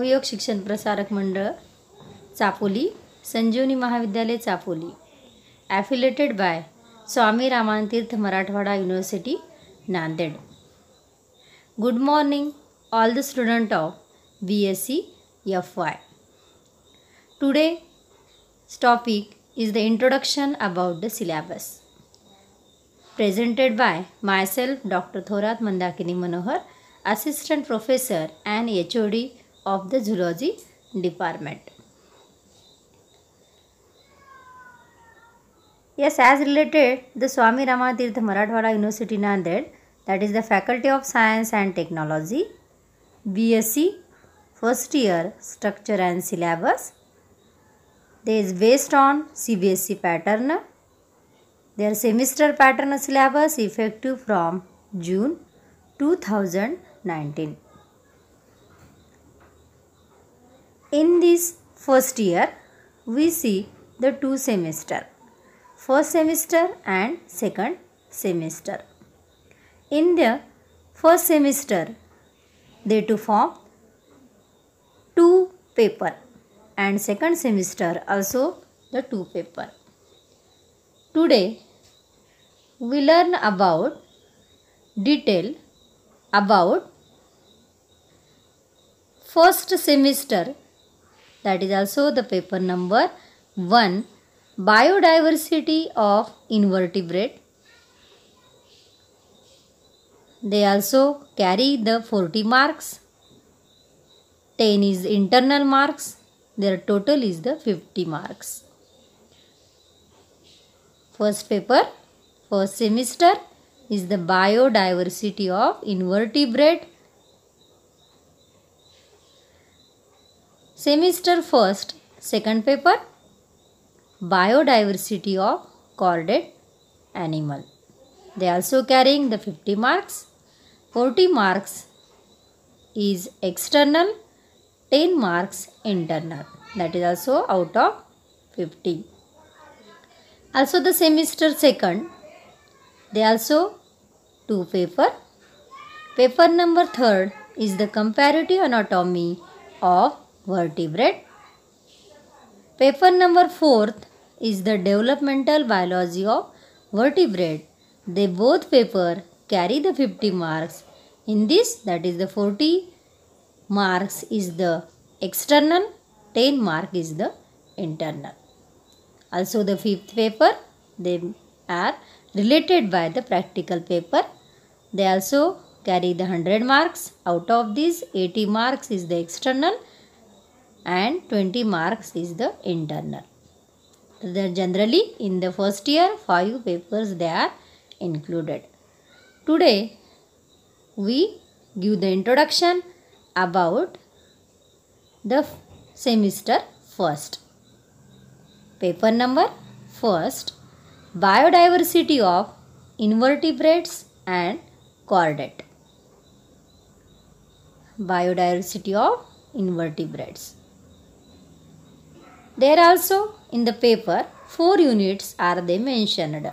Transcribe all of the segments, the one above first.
सहयोग शिक्षण प्रसारक मंडळ चापोली, संजीवनी महाविद्यालय Chapoli, affiliated by Swami Ramanand Marathwada University, Nanded. Good morning all the students of BSc FY. Today's topic is the introduction about the syllabus. Presented by myself, Dr. Thorat Mandakini Manohar, Assistant Professor and HOD of the Zoology Department. Yes, as related the Swami Ramatirtha Marathwada University Nanded, that is the Faculty of Science and Technology, BSc first year structure and syllabus. They is based on CBSE pattern. Their semester pattern syllabus effective from June 2019. In this first year, we see the two semester, first semester and second semester. In the first semester, they to form two paper, and second semester also the two paper. Today we learn about detail about first semester, that is also the paper number 1, biodiversity of invertebrate. They also carry the 40 marks, 10 is internal marks, their total is the 50 marks. First paper, first semester is the biodiversity of invertebrate. Semester first, second paper, biodiversity of chordate animal. They also carrying the 50 marks. 40 marks is external, 10 marks internal. That is also out of 50. Also the semester second, they also two paper. Paper number third is the comparative anatomy of vertebrate. Paper number fourth is the developmental biology of vertebrate. They both paper carry the 50 marks. In this, that is the 40 marks is the external, 10 mark is the internal. Also the fifth paper, they are related by the practical paper. They also carry the 100 marks. Out of these, 80 marks is the external and 20 marks is the internal. Generally in the first year, 5 papers they are included. Today we give the introduction about the semester first. Paper number first, biodiversity of invertebrates and chordate. Biodiversity of invertebrates. There also in the paper 4 units are they mentioned.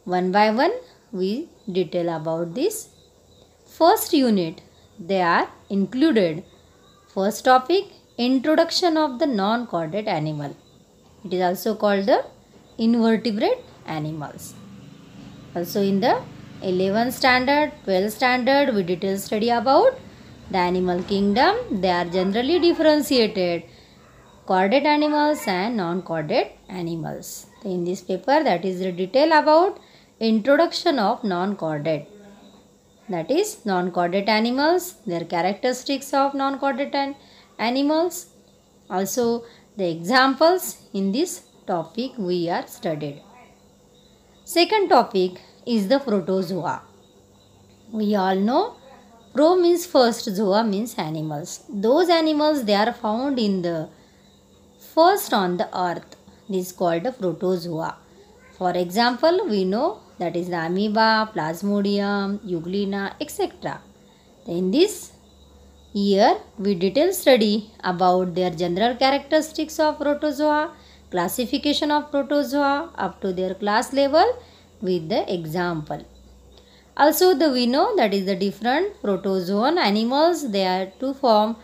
One by one we detail about this. First unit, they are included. First topic, introduction of the non-chordate animal. It is also called the invertebrate animals. Also in the 11th standard, 12th standard, we detail study about the animal kingdom. They are generally differentiated, chordate animals and non-chordate animals. In this paper, that is the detail about introduction of non-chordate. That is non-chordate animals, their characteristics of non-chordate animals. Also the examples in this topic we are studied. Second topic is the protozoa. We all know pro means first, zoa means animals. Those animals they are found in the first on the earth. This is called the protozoa. For example, we know that is the amoeba, plasmodium, euglena, etc. In this year, we detail study about their general characteristics of protozoa, classification of protozoa up to their class level with the example. Also we know that is the different protozoan animals, they are to form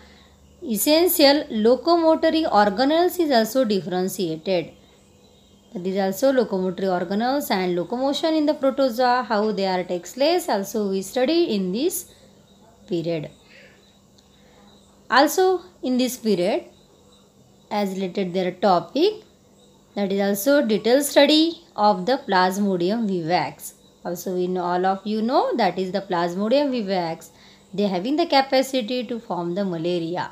essential locomotory organelles is also differentiated. That is also locomotory organelles and locomotion in the protozoa, how they are textless, also we studied in this period. Also in this period, as related their topic, that is also detailed study of the Plasmodium vivax. Also we know, all of you know, that is the Plasmodium vivax. They having the capacity to form the malaria.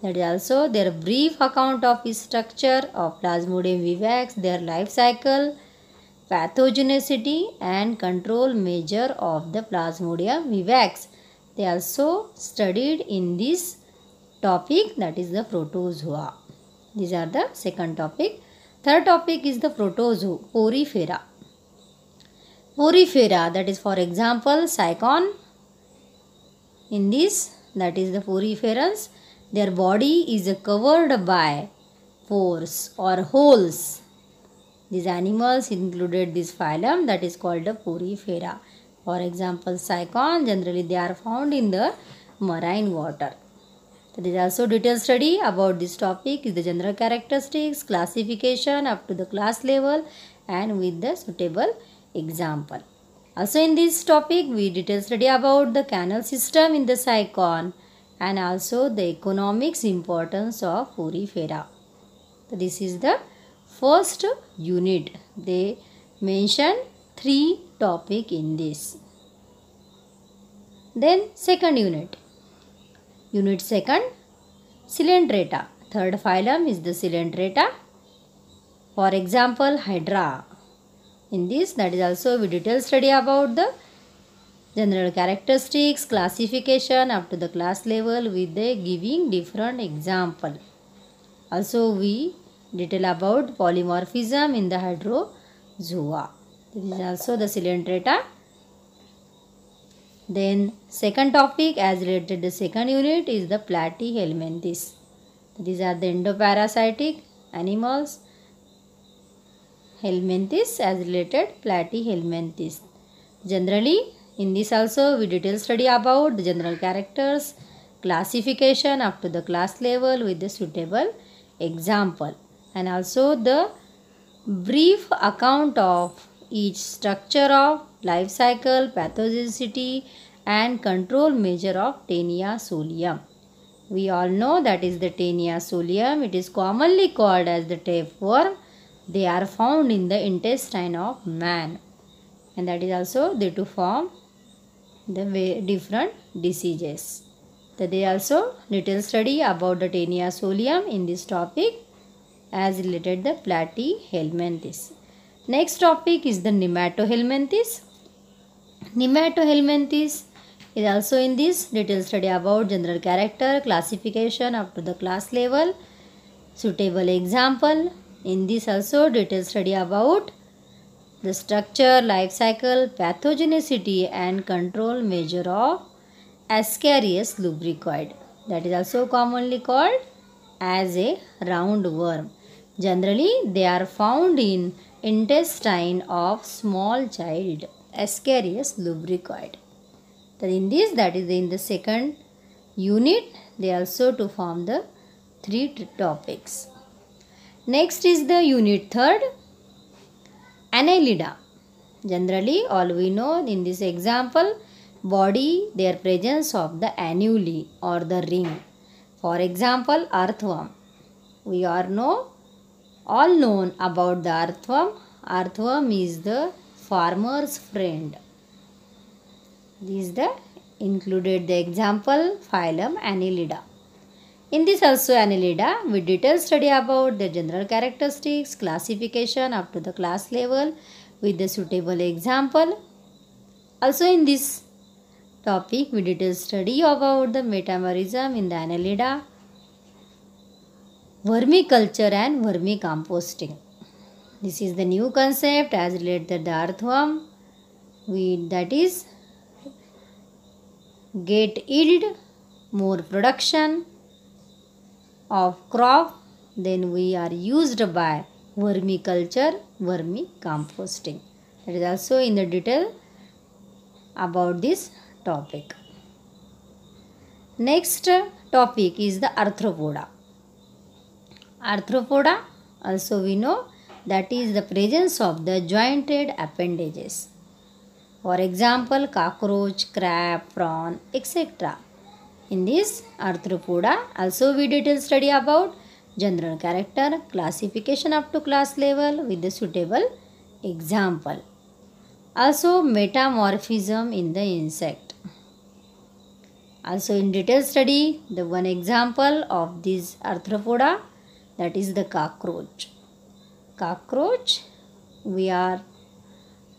That is also their brief account of its structure of Plasmodium vivax, their life cycle, pathogenicity and control measure of the Plasmodium vivax. They also studied in this topic, that is the protozoa. These are the second topic. Third topic is the protozoa, porifera. Porifera, that is for example Sycon. In this, that is the poriferans. Their body is covered by pores or holes. These animals included this phylum, that is called the porifera. For example, Sycon, generally they are found in the marine water. There is also detailed study about this topic is the general characteristics, classification up to the class level and with the suitable example. Also in this topic we detailed study about the canal system in the Sycon and also the economics importance of porifera. So this is the first unit. They mention 3 topics in this. Then second unit. Unit second, Coelenterata. Third phylum is the Coelenterata. For example, Hydra. In this, that is also we detailed study about the general characteristics, classification up to the class level with the giving different example. Also we detail about polymorphism in the hydrozoa. This is also the Coelenterata. Then second topic as related the second unit is the Platyhelminthes. These are the endoparasitic animals. Helminthes as related Platyhelminthes. Generally in this also we detail study about the general characters, classification up to the class level with the suitable example and also the brief account of each structure of life cycle, pathogenicity and control measure of Taenia solium. We all know that is the Taenia solium. It is commonly called as the tapeworm. They are found in the intestine of man and that is also they to form the different diseases. So they also little study about the Taenia solium in this topic as related the Platyhelminthes. Next topic is the Nematohelminthes. Nematohelminthes is also in this detailed study about general character, classification up to the class level, suitable example. In this also detailed study about the structure, life cycle, pathogenicity and control measure of Ascaris lubricoid. That is also commonly called as a roundworm. Generally they are found in intestine of small child, Ascaris lubricoid. Then in this, that is in the second unit, they also to form the 3 topics. Next is the unit third, Annelida. Generally all we know in this example, body, their presence of the annuli or the ring. For example, earthworm. We are all known about the earthworm. Earthworm is the farmer's friend. This is the included the example phylum Annelida. In this also Annelida, we detail study about the general characteristics, classification up to the class level with the suitable example. Also in this topic, we detail study about the metamerism in the Annelida, vermiculture and vermicomposting. This is the new concept as related the earthworm. That is get yield, more production of crop, then we are used by vermiculture, vermicomposting. That is also in the detail about this topic. Next topic is the arthropoda. Arthropoda, also we know, that is the presence of the jointed appendages. For example, cockroach, crab, prawn, etc. In this arthropoda, also we detail study about general character, classification up to class level with the suitable example. Also metamorphism in the insect. Also in detail study the one example of this arthropoda, that is the cockroach. Cockroach, we are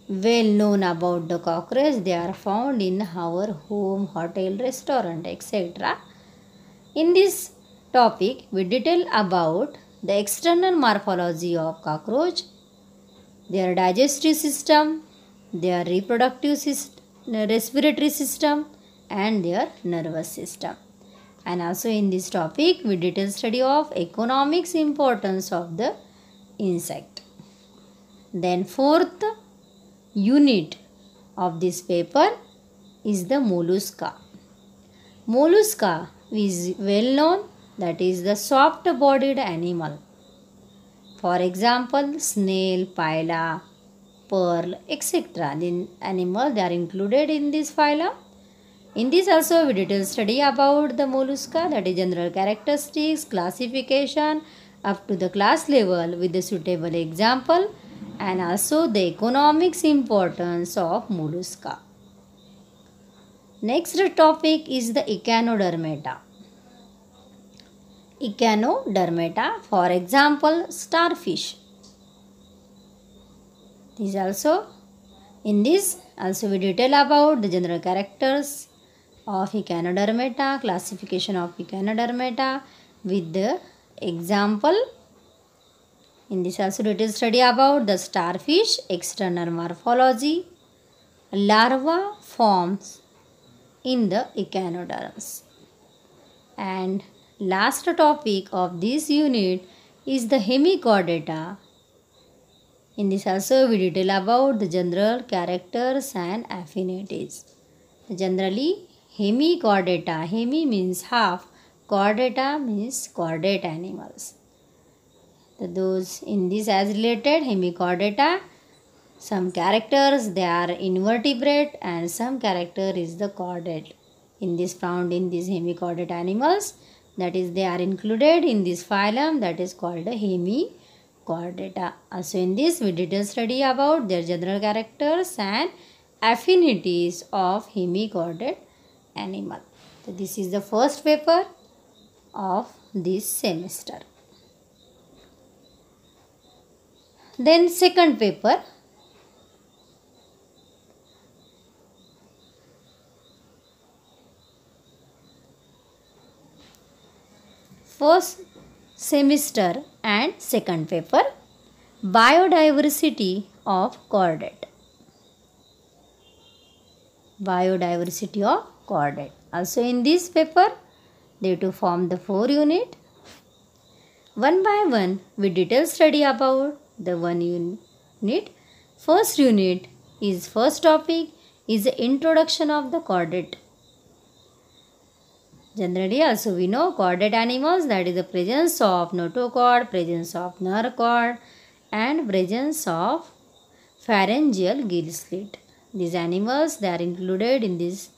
well known about the cockroach. They are found in our home, hotel, restaurant, etc. In this topic, we detail about the external morphology of cockroach, their digestive system, their reproductive system, respiratory system, and their nervous system. And also in this topic, we detail study of economics importance of the insect. Then fourth unit of this paper is the mollusca. Mollusca is well known, that is the soft bodied animal. For example, snail, pila, pearl, etc. The animal, they are included in this phylum. In this also we detail study about the mollusca, that is general characteristics, classification up to the class level with the suitable example, and also the economics importance of mollusca. Next topic is the echinodermata. Echinodermata, for example, starfish. This also, in this also we detail about the general characters of echinodermata, classification of echinodermata with the example. In this also detail study about the starfish, external morphology, larva forms in the echinoderms. And last topic of this unit is the hemichordata. In this also we detail about the general characters and affinities. Generally, hemichordata, hemi means half, chordata means chordate animals. Those in this as related hemichordata, some characters they are invertebrate and some character is the chordate. In this found in these hemichordate animals, that is they are included in this phylum, that is called a hemichordata. Also in this we detail study about their general characters and affinities of hemichordate animal. So this is the first paper of this semester. Then second paper, first semester and second paper, biodiversity of chordate. Biodiversity of chordate. Also in this paper, they to form the 4 unit. One by one, we detail study about the 1 unit. First unit is first topic is the introduction of the chordate. Generally also we know chordate animals, that is the presence of notochord, presence of nerve cord, and presence of pharyngeal gill slit. These animals they are included in this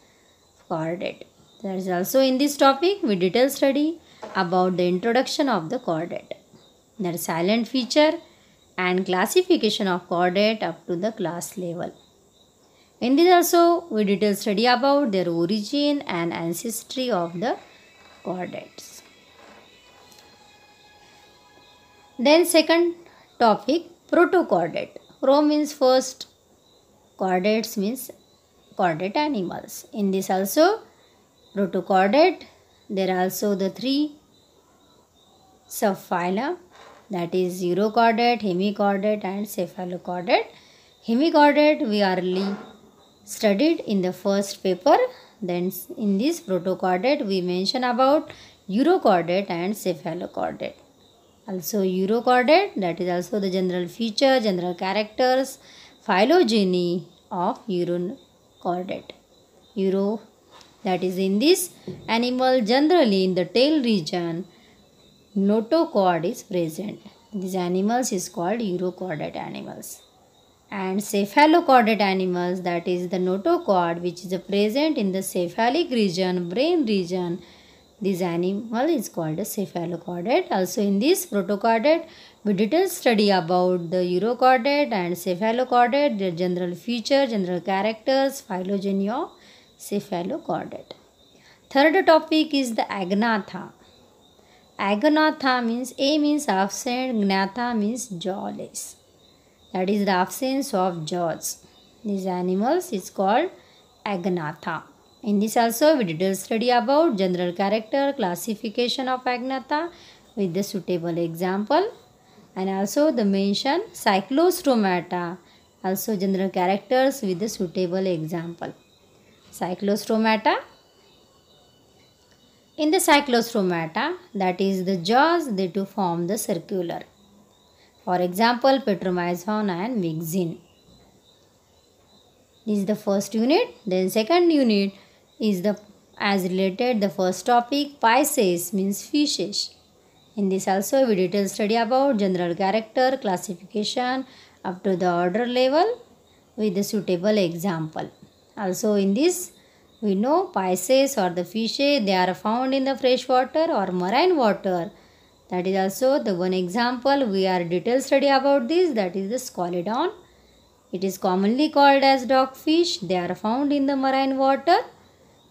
chordate. There is also in this topic we detail study about the introduction of the chordate, their silent feature and classification of chordate up to the class level. In this also we detail study about their origin and ancestry of the chordates. Then second topic, protochordate. Pro means first, chordates means chordate animals. In this also protochordate, there are also the 3 subphyla, that is urochordate, hemichordate and cephalochordate. Hemichordate we early studied in the first paper. Then in this protochordate we mention about urochordate and cephalochordate. Also urochordate, that is also the general feature, general characters, phylogeny of urochordate. That is, in this animal, generally in the tail region, notochord is present. These animals is called urochordate animals. And cephalochordate animals, that is the notochord which is present in the cephalic region, brain region. This animal is called a cephalochordate. Also in this protochordate, we detailed study about the urochordate and cephalochordate, their general feature, general characters, phylogeny of cephalochordate. Third topic is the agnatha. Agnatha means A means absent, gnatha means jawless. That is the absence of jaws. These animals is called agnatha. In this also we did study about general character, classification of agnatha with the suitable example, and also the mention cyclostomata, also general characters with the suitable example. Cyclostomata. In the cyclostomata, that is the jaws, they to form the circular. For example, Petromyes fauna and Myxine. This is the first unit. Then second unit is the as related the first topic, Pisces means fishes. In this also we detailed study about general character, classification up to the order level with the suitable example. Also in this we know Pisces or the fishes, they are found in the fresh water or marine water. That is also the one example we are detailed study about this, that is the Scalodon. It is commonly called as dogfish. They are found in the marine water.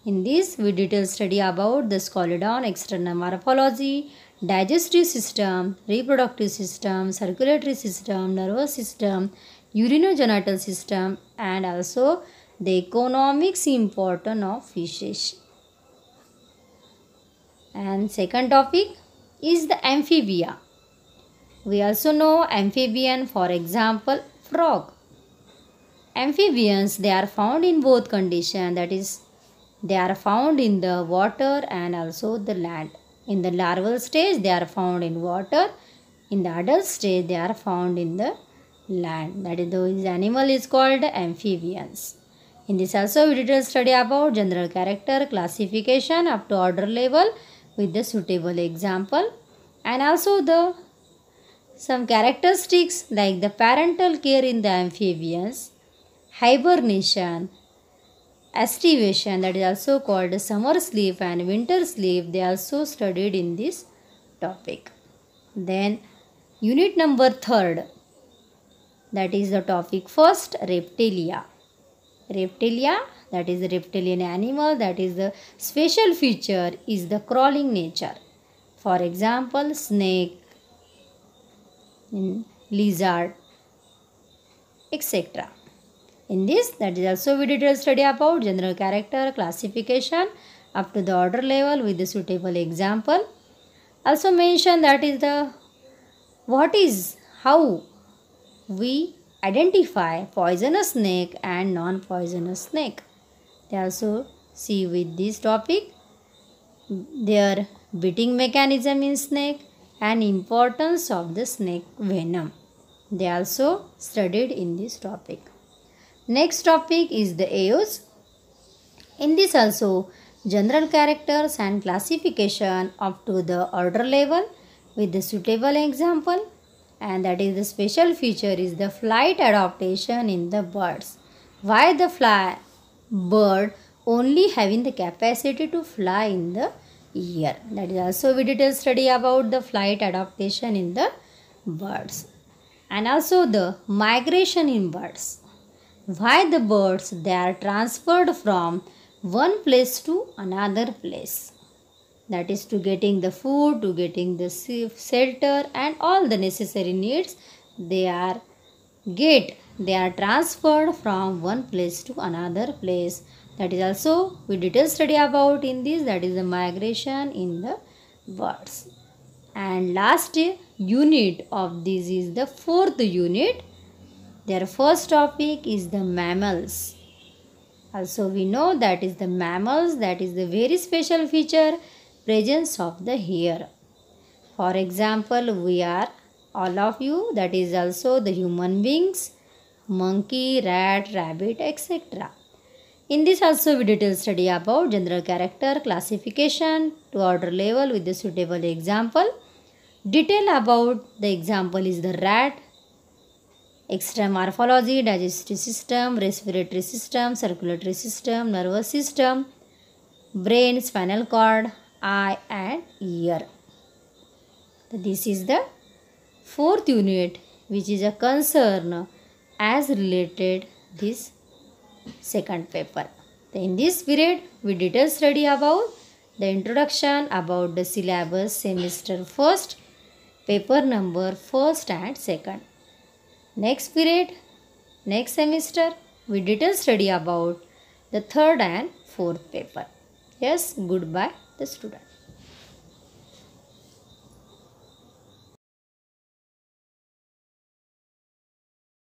In this we detailed study about the Scalodon, external morphology, digestive system, reproductive system, circulatory system, nervous system, urinogenital system, and also the economics importance of fishes. And second topic is the amphibia. We also know amphibian, for example, frog. Amphibians, they are found in both conditions, that is, they are found in the water and also the land. In the larval stage, they are found in water. In the adult stage, they are found in the land. That is, this animal is called amphibians. In this also, we did study about general character, classification up to order level with the suitable example, and also the some characteristics like the parental care in the amphibians, hibernation, estivation, that is also called summer sleep and winter sleep, they also studied in this topic. Then unit number 3rd, that is the topic first, reptilia. Reptilia, that is the reptilian animal, that is the special feature is the crawling nature. For example, snake, lizard, etc. In this, that is also we did study about general character, classification up to the order level with the suitable example. Also mention that is the how we identify poisonous snake and non-poisonous snake. They also see with this topic their biting mechanism in snake and importance of the snake venom. They also studied in this topic. Next topic is the eos. In this also general characters and classification up to the order level with the suitable example, and that is the special feature is the flight adaptation in the birds. Why the bird only having the capacity to fly in the air? That is also we did study about the flight adaptation in the birds, and also the migration in birds. Why the birds, they are transferred from one place to another place. That is to getting the food, to getting the shelter and all the necessary needs they are transferred from one place to another place. That is also we detailed study about in this, that is the migration in the birds. And last unit of this is the 4th unit. Their first topic is the mammals. Also we know that is the mammals, that is the very special feature, presence of the hair. For example, we are all of you, that is also the human beings, monkey, rat, rabbit, etc. In this also we detail study about general character, classification to order level with the suitable example. Detail about the example is the rat, extra morphology, digestive system, respiratory system, circulatory system, nervous system, brain, spinal cord, eye and ear. This is the fourth unit which is a concern as related this second paper. In this period we detail study about the introduction, about the syllabus, semester first, paper number first and second. Next period, next semester we detail study about the third and fourth paper. Yes, goodbye the student.